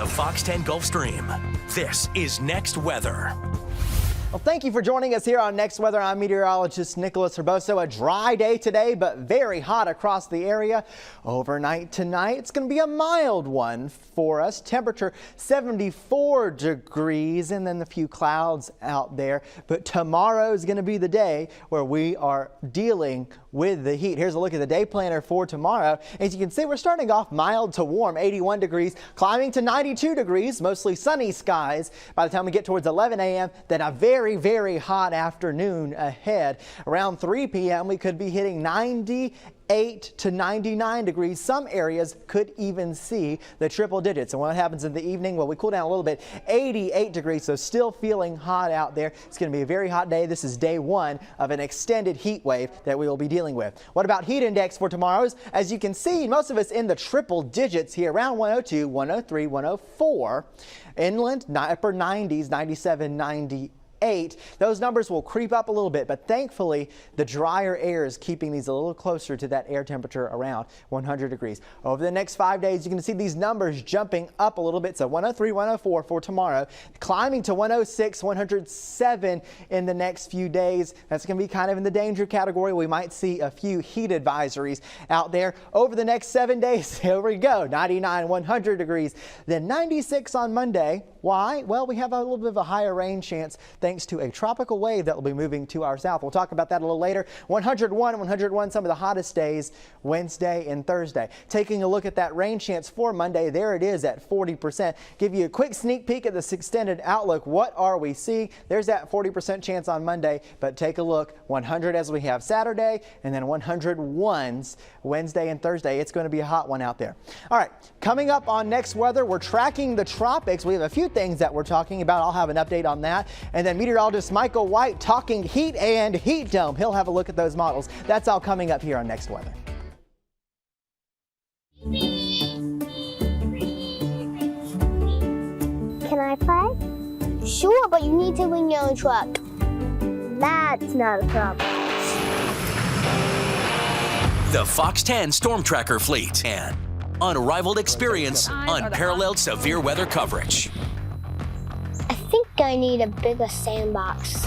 Fox 10 Gulf Stream. This is Next Weather. Well, thank you for joining us here on Next Weather. I'm meteorologist Nicholas Herboso. A dry day today, but very hot across the area. Overnight tonight, it's going to be a mild one for us. Temperature 74 degrees and then a few clouds out there. But tomorrow is going to be the day where we are dealing with the heat. Here's a look at the day planner for tomorrow. As you can see, we're starting off mild to warm, 81 degrees, climbing to 92 degrees, mostly sunny skies by the time we get towards 11 a.m. Then a very hot afternoon ahead. Around 3 p.m. we could be hitting 98 to 99 degrees. Some areas could even see the triple digits. And what happens in the evening? Well, we cool down a little bit, 88 degrees, so still feeling hot out there. It's going to be a very hot day. This is day one of an extended heat wave that we will be dealing with. What about heat index for tomorrow's? As you can see, most of us in the triple digits here, around 102, 103, 104. Inland, upper 90s, 97, 98. Those numbers will creep up a little bit, but thankfully the drier air is keeping these a little closer to that air temperature around 100 degrees. Over the next 5 days, you can see these numbers jumping up a little bit. So 103, 104 for tomorrow, climbing to 106, 107 in the next few days. That's going to be kind of in the danger category. We might see a few heat advisories out there over the next 7 days. Here we go, 99, 100 degrees, then 96 on Monday. Why? Well, we have a little bit of a higher rain chance thanks to a tropical wave that will be moving to our south. We'll talk about that a little later. 101, some of the hottest days Wednesday and Thursday. Taking a look at that rain chance for Monday, there it is at 40%. Give you a quick sneak peek at this extended outlook. What are we seeing? There's that 40% chance on Monday, but take a look. 100 as we have Saturday, and then 101s Wednesday and Thursday. It's going to be a hot one out there. All right, coming up on Next Weather, we're tracking the tropics. We have a few things that we're talking about. I'll have an update on that. And then meteorologist Michael White talking heat and heat dome. He'll have a look at those models. That's all coming up here on Next Weather. Can I play? Sure, but you need to bring your own truck. That's not a problem. The Fox 10 Storm Tracker Fleet and unrivaled experience, unparalleled severe weather coverage. I think I need a bigger sandbox.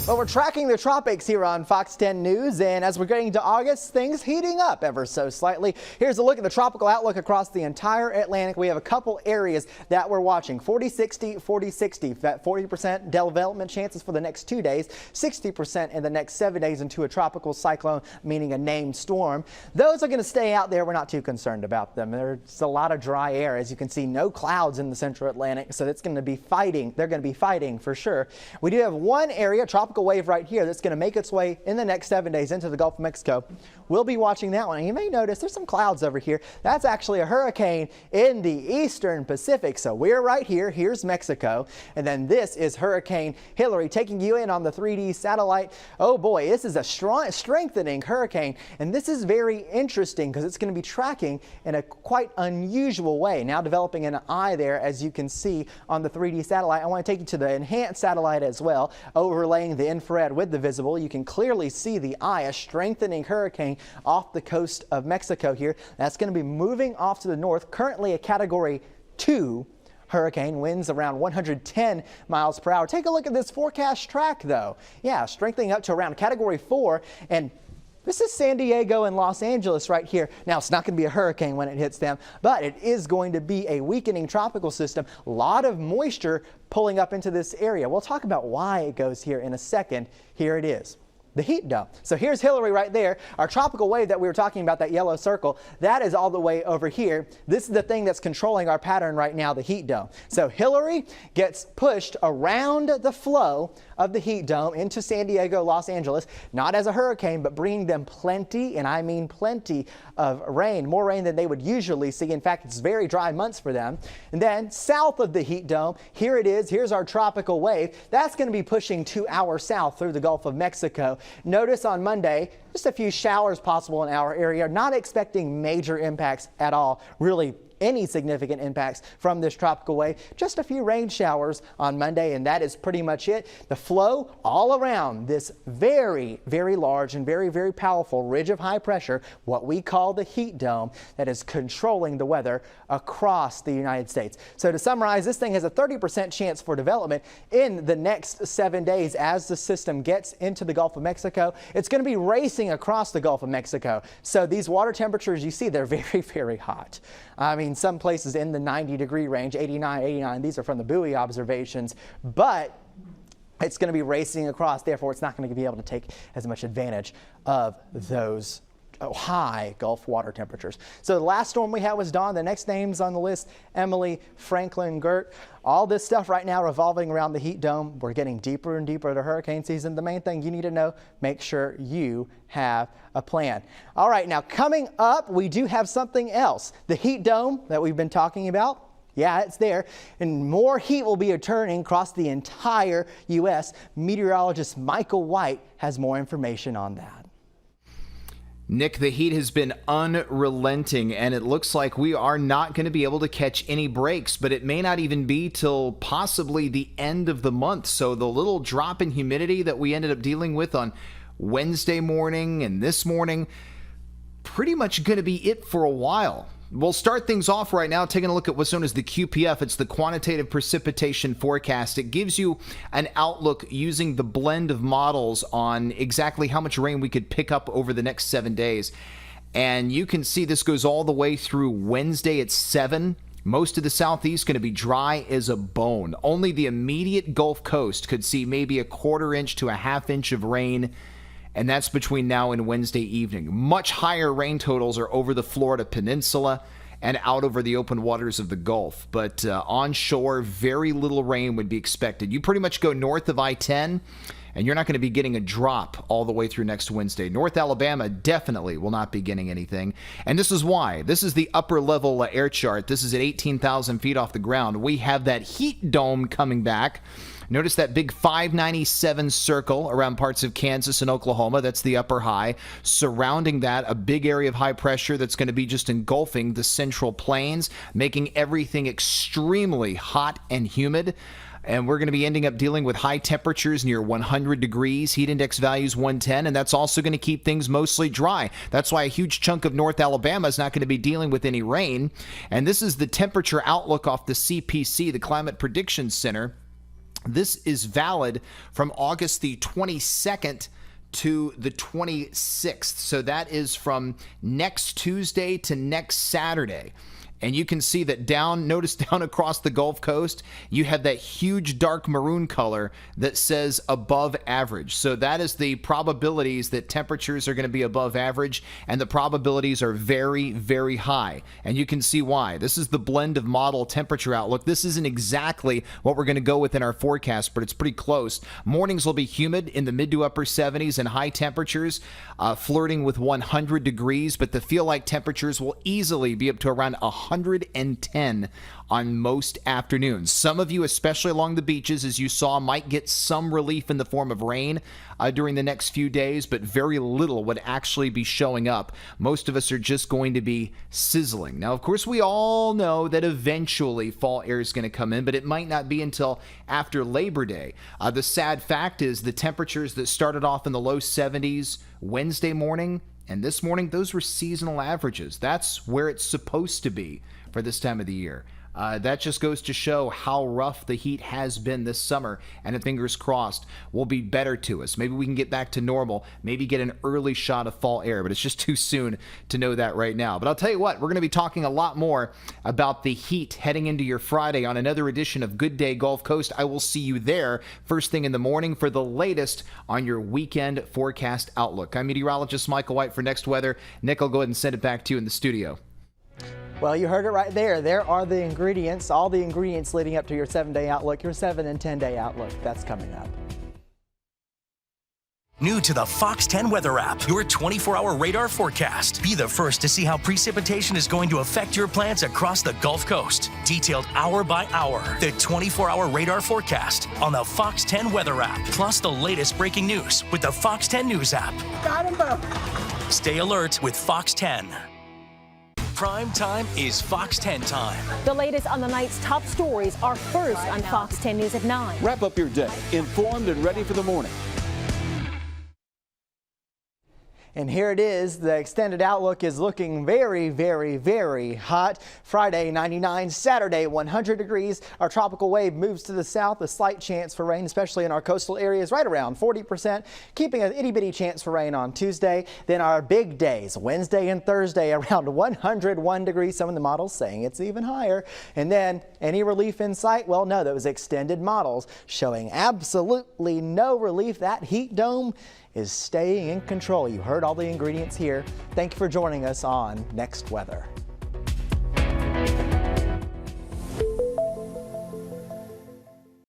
Well, we're tracking the tropics here on Fox 10 News, and as we're getting to August, things heating up ever so slightly. Here's a look at the tropical outlook across the entire Atlantic. We have a couple areas that we're watching. 40-60, 40-60. That 40% development chances for the next 2 days, 60% in the next 7 days into a tropical cyclone, meaning a named storm. Those are going to stay out there. We're not too concerned about them. There's a lot of dry air. As you can see, no clouds in the central Atlantic, so it's going to be fighting. They're going to be fighting for sure. We do have one area, tropical wave right here, that's going to make its way in the next 7 days into the Gulf of Mexico. We'll be watching that one. And you may notice there's some clouds over here. That's actually a hurricane in the eastern Pacific. So we're right here. Here's Mexico. And then this is Hurricane Hilary taking you in on the 3D satellite. Oh boy, this is a strengthening hurricane. And this is very interesting because it's going to be tracking in a quite unusual way. Now developing an eye there, as you can see on the 3D satellite. I want to take you to the enhanced satellite as well, overlaying the infrared with the visible. You can clearly see the eye, a strengthening hurricane off the coast of Mexico here. That's going to be moving off to the north, currently a Category 2 hurricane, winds around 110 miles per hour. Take a look at this forecast track though. Yeah, strengthening up to around Category 4, and this is San Diego and Los Angeles right here. Now, it's not going to be a hurricane when it hits them, but it is going to be a weakening tropical system. A lot of moisture pulling up into this area. We'll talk about why it goes here in a second. Here it is. The heat dome. So here's Hilary right there. Our tropical wave that we were talking about, that yellow circle, that is all the way over here. This is the thing that's controlling our pattern right now, the heat dome. So Hilary gets pushed around the flow of the heat dome into San Diego, Los Angeles, not as a hurricane, but bringing them plenty, and I mean plenty of rain, more rain than they would usually see. In fact, it's very dry months for them. And then south of the heat dome, here it is. Here's our tropical wave. That's going to be pushing to our south through the Gulf of Mexico. Notice on Monday, just a few showers possible in our area. Not expecting major impacts at all. Really any significant impacts from this tropical wave. Just a few rain showers on Monday, and that is pretty much it. The flow all around this very, very large and very, very powerful ridge of high pressure, what we call the heat dome, that is controlling the weather across the United States. So to summarize, this thing has a 30% chance for development in the next 7 days as the system gets into the Gulf of Mexico. It's going to be racing across the Gulf of Mexico. So these water temperatures you see, they're very, very hot. I mean, some places in the 90-degree range, 89. These are from the BUOY observations, but it's going to be racing across. Therefore, it's not going to be able to take as much advantage of those high Gulf water temperatures. So the last storm we had was Dawn. The next names on the list, Emily, Franklin, Gert. All this stuff right now revolving around the heat dome. We're getting deeper and deeper into hurricane season. The main thing you need to know, make sure you have a plan. All right, now coming up, we do have something else. The heat dome that we've been talking about. Yeah, it's there, and more heat will be returning across the entire U.S. Meteorologist Michael White has more information on that. Nick, the heat has been unrelenting, and it looks like we are not going to be able to catch any breaks, but it may not even be till possibly the end of the month. So the little drop in humidity that we ended up dealing with on Wednesday morning and this morning, pretty much going to be it for a while. We'll start things off right now taking a look at what's known as the QPF. It's the Quantitative Precipitation Forecast. It gives you an outlook using the blend of models on exactly how much rain we could pick up over the next 7 days. And you can see this goes all the way through Wednesday at 7. Most of the southeast going to be dry as a bone. Only the immediate Gulf Coast could see maybe a 1/4 inch to a 1/2 inch of rain, and that's between now and Wednesday evening. Much higher rain totals are over the Florida Peninsula and out over the open waters of the Gulf. But onshore, very little rain would be expected. You pretty much go north of I-10, and you're not going to be getting a drop all the way through next Wednesday. North Alabama definitely will not be getting anything. And this is why. This is the upper level air chart. This is at 18,000 feet off the ground. We have that heat dome coming back. Notice that big 597 circle around parts of Kansas and Oklahoma. That's the upper high. Surrounding that, a big area of high pressure that's going to be just engulfing the central plains, making everything extremely hot and humid. And we're going to be ending up dealing with high temperatures near 100 degrees, heat index values 110, and that's also going to keep things mostly dry. That's why a huge chunk of North Alabama is not going to be dealing with any rain. And this is the temperature outlook off the CPC, the Climate Prediction Center. This is valid from August the 22nd to the 26th. So that is from next Tuesday to next Saturday. And you can see that notice down across the Gulf Coast, you have that huge dark maroon color that says above average. So that is the probabilities that temperatures are going to be above average, and the probabilities are very, very high. And you can see why. This is the blend of model temperature outlook. This isn't exactly what we're going to go with in our forecast, but it's pretty close. Mornings will be humid in the mid to upper 70s and high temperatures, flirting with 100 degrees, but the feel-like temperatures will easily be up to around 110 on most afternoons. Some of you, especially along the beaches, as you saw, might get some relief in the form of rain during the next few days, but very little would actually be showing up. Most of us are just going to be sizzling. Now, of course, we all know that eventually fall air is going to come in, but it might not be until after Labor Day. The sad fact is the temperatures that started off in the low 70s Wednesday morning and this morning, those were seasonal averages. That's where it's supposed to be for this time of the year. That just goes to show how rough the heat has been this summer, and fingers crossed will be better to us. Maybe we can get back to normal, maybe get an early shot of fall air, but it's just too soon to know that right now. But I'll tell you what, we're going to be talking a lot more about the heat heading into your Friday on another edition of Good Day Gulf Coast. I will see you there first thing in the morning for the latest on your weekend forecast outlook. I'm meteorologist Michael White for Next Weather. Nick, I'll go ahead and send it back to you in the studio. Well, you heard it right there. There are the ingredients, all the ingredients leading up to your 7-day outlook, your 7 and 10-day outlook. That's coming up. New to the FOX10 weather app, your 24-hour radar forecast. Be the first to see how precipitation is going to affect your plants across the Gulf Coast. Detailed hour by hour. The 24-hour radar forecast on the FOX10 weather app. Plus the latest breaking news with the FOX10 News app. Got them both. Stay alert with FOX10. Prime time is Fox 10 time. The latest on the night's top stories are first on Fox 10 News at 9. Wrap up your day, informed and ready for the morning. And here it is. The extended outlook is looking very, very, very hot. Friday, 99. Saturday, 100 degrees. Our tropical wave moves to the south. A slight chance for rain, especially in our coastal areas, right around 40%, keeping an itty-bitty chance for rain on Tuesday. Then our big days, Wednesday and Thursday, around 101 degrees. Some of the models saying it's even higher. And then any relief in sight? Well, no, those extended models showing absolutely no relief. That heat dome is staying in control. You heard all the ingredients here. Thank you for joining us on Next Weather.